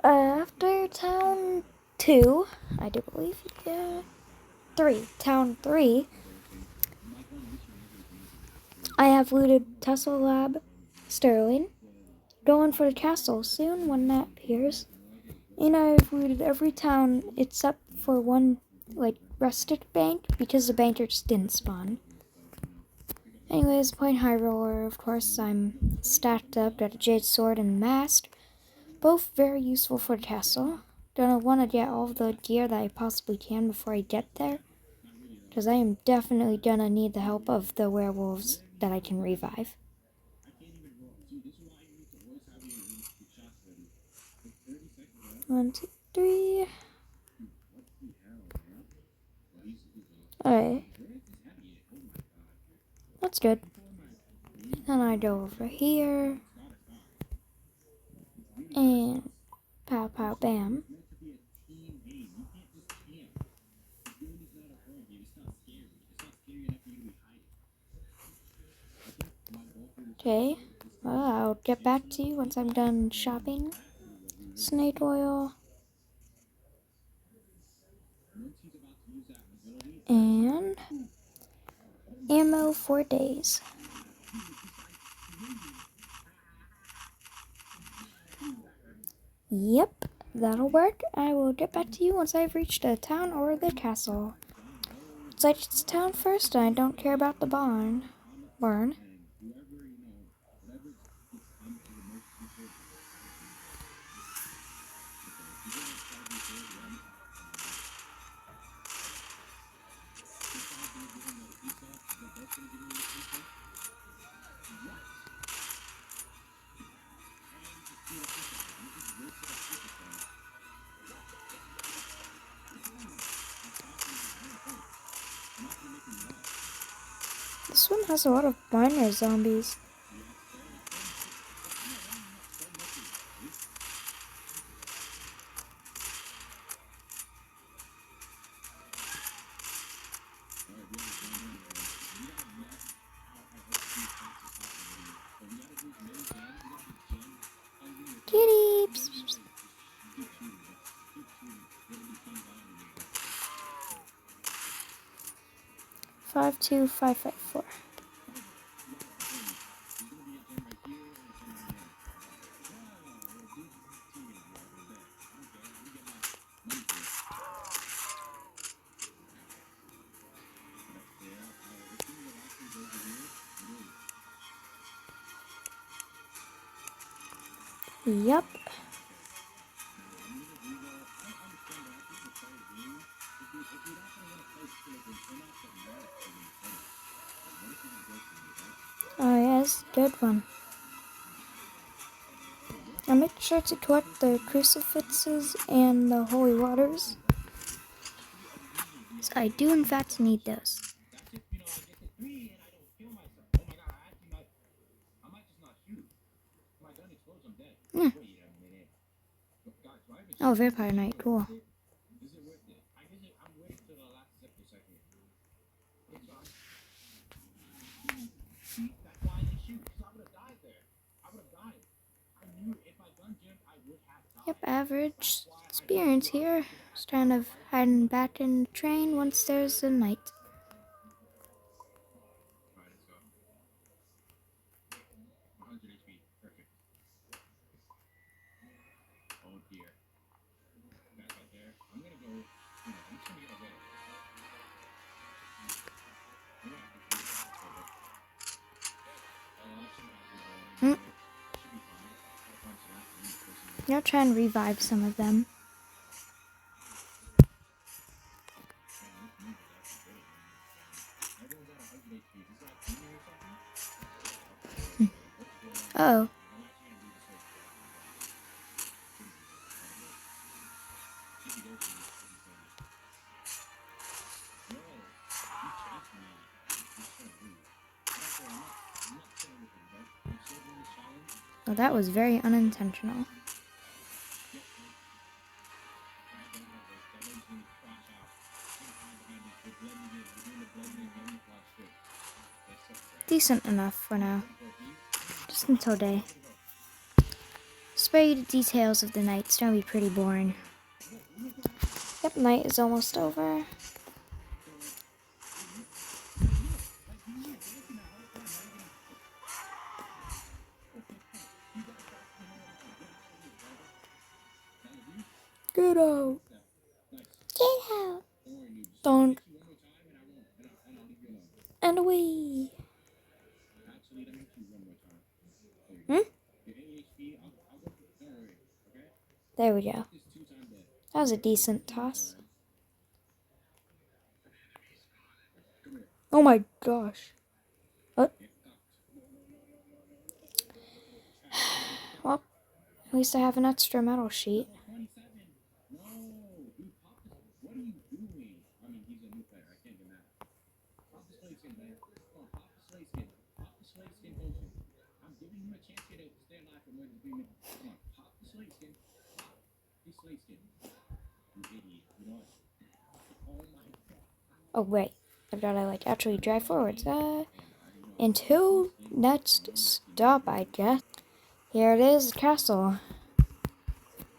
After town 2, I do believe, yeah, 3, town 3, I have looted Tussle Lab, Sterling, going for the castle soon when that appears, and I've looted every town except for one, rusted bank, because the banker just didn't spawn. Anyways, playing High Roller, of course, I'm stacked up, got a Jade Sword and Mast, both very useful for the castle. Gonna want to get all the gear that I possibly can before I get there, because I am definitely gonna need the help of the werewolves that I can revive. 1, 2, 3. Alright. That's good. Then I go over here. And pow pow bam. Okay. Well, I'll get back to you once I'm done shopping. Snake oil. And ammo for days. Yep, that'll work. I will get back to you once I've reached a town or the castle. It's like it's town first, and I don't care about the barn. This one has a lot of miner zombies. Kitty! Psst, psst. 52554. Yep. Oh yes, good one. I'll make sure to collect the crucifixes and the holy waters. So I do in fact need those. Yeah. Oh, Vampire Knight, cool. Yep, average experience here. Just kind of hiding back in the train once there's a night. I'll try and revive some of them. Uh-oh. Well, that was very unintentional. Decent enough for now. Just until day. spare you the details of the night. It's gonna be pretty boring. Yep, night is almost over. Get out. Get out. Don't. And away. There we go. That was a decent toss. Oh my gosh. What? Well, at least I have an extra metal sheet. Oh wait, I've got to actually drive forwards. Until next stop, I guess. Here it is, the castle.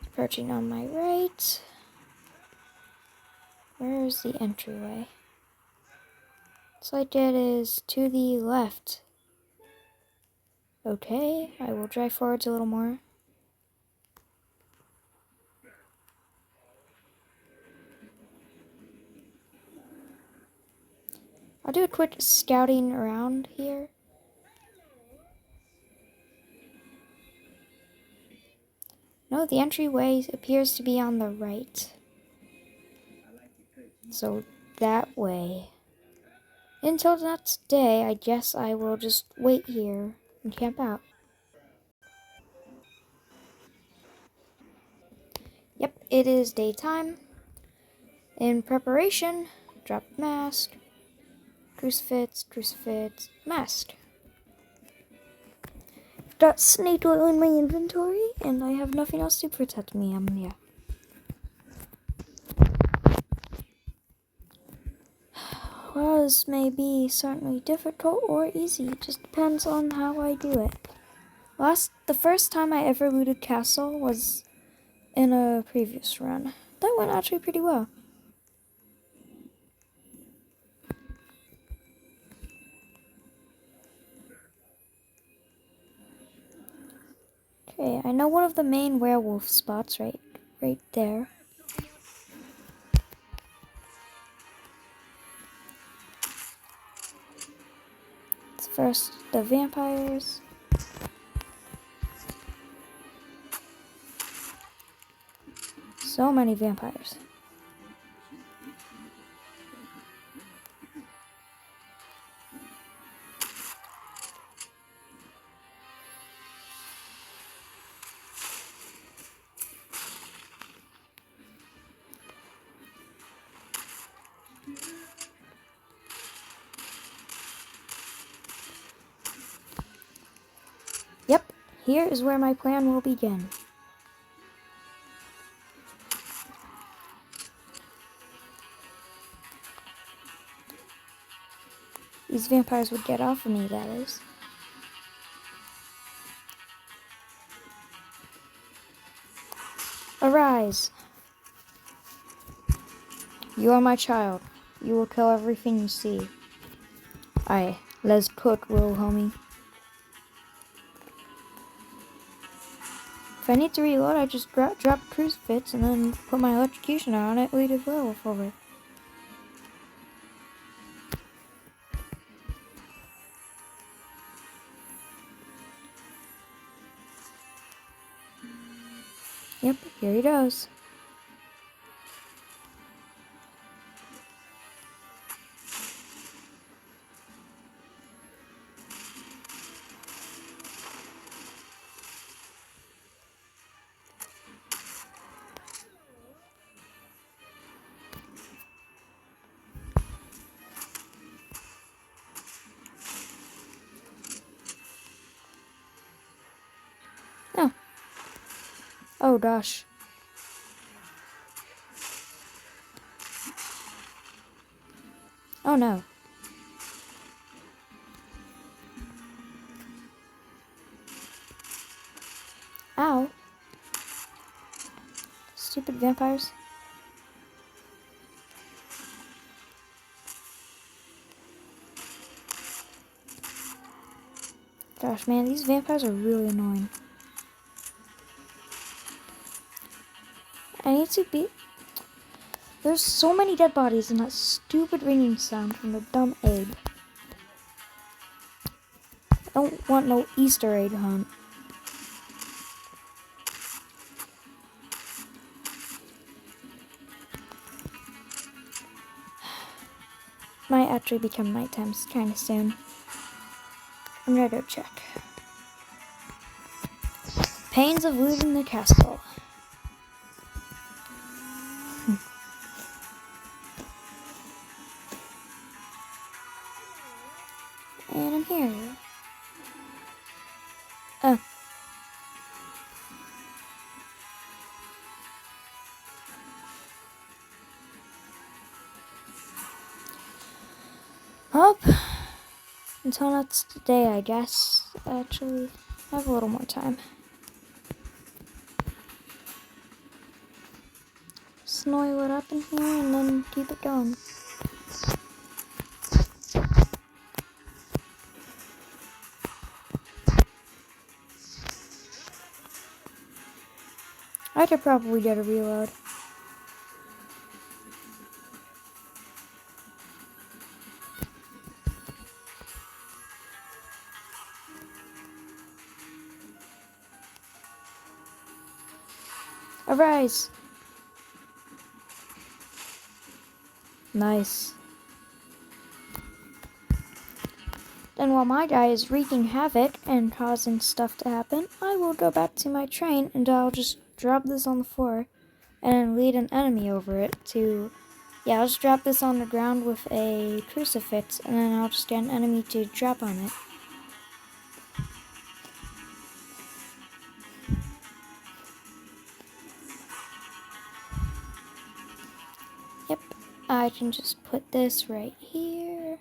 Approaching on my right. Where's the entryway? Looks like it is to the left. Okay, I will drive forwards a little more. I'll do a quick scouting around here. No, the entryway appears to be on the right. So that way. Until the next day, I guess I will just wait here and camp out. Yep, it is daytime. In preparation, drop mask, crucifix, mask. Got snake oil in my inventory, and I have nothing else to protect me. Yeah. Well, this may be certainly difficult or easy. It just depends on how I do it. The first time I ever looted castle was in a previous run. That went actually pretty well. Okay, I know one of the main werewolf spots right there. It's first the vampires. So many vampires. Yep, here is where my plan will begin. These vampires would get off of me, that is. Arise! You are my child. You will kill everything you see. Aye, let's cook, little homie. If I need to reload, I just drop crucifix and then put my electrocutioner on it, lead a werewolf over. Yep, here he goes. Oh. Oh gosh. Oh no. Ow. stupid vampires. Gosh, man, these vampires are really annoying. I need to be... There's so many dead bodies in that stupid ringing sound from the dumb egg. I don't want no Easter egg hunt. Might actually become nighttime kind of soon. I'm gonna go check. Pains of looting the castle. And I'm here. Oh. Up. Until next day, I guess. Actually, I have a little more time. Snow it up in here and then keep it going. I could probably get a reload. Arise! Nice. Then while my guy is wreaking havoc and causing stuff to happen, I will go back to my train and I'll just drop this on the floor and then lead an enemy over it to... Yeah, I'll just drop this on the ground with a crucifix and then I'll just get an enemy to drop on it. Yep, I can just put this right here.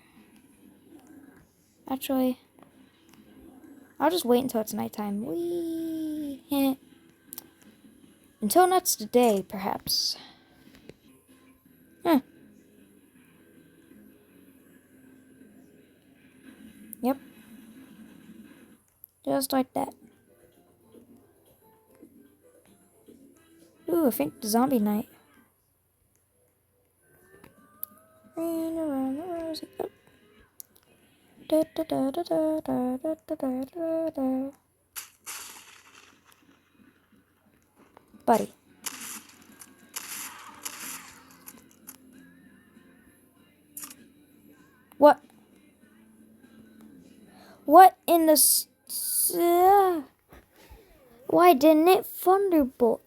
Actually, I'll just wait until it's nighttime. Whee! Until next day, perhaps. Yep. Just like that. Ooh, I think the zombie night. Rain around the rosy. Oh. Da, da, da, da, da, da, da, da, da, da. Buddy. What? What in the... Why didn't it thunderbolt?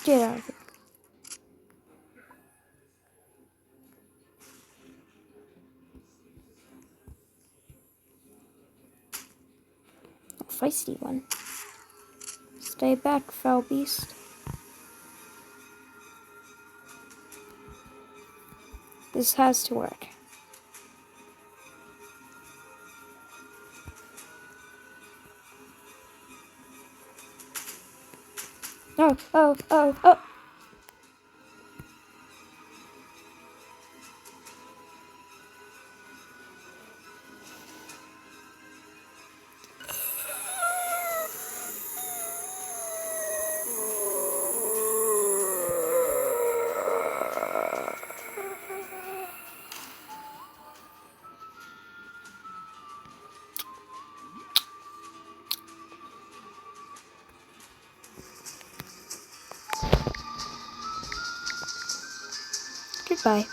Get out of here. A feisty one. Stay back, foul beast. This has to work. Oh, oh, oh, oh. Goodbye.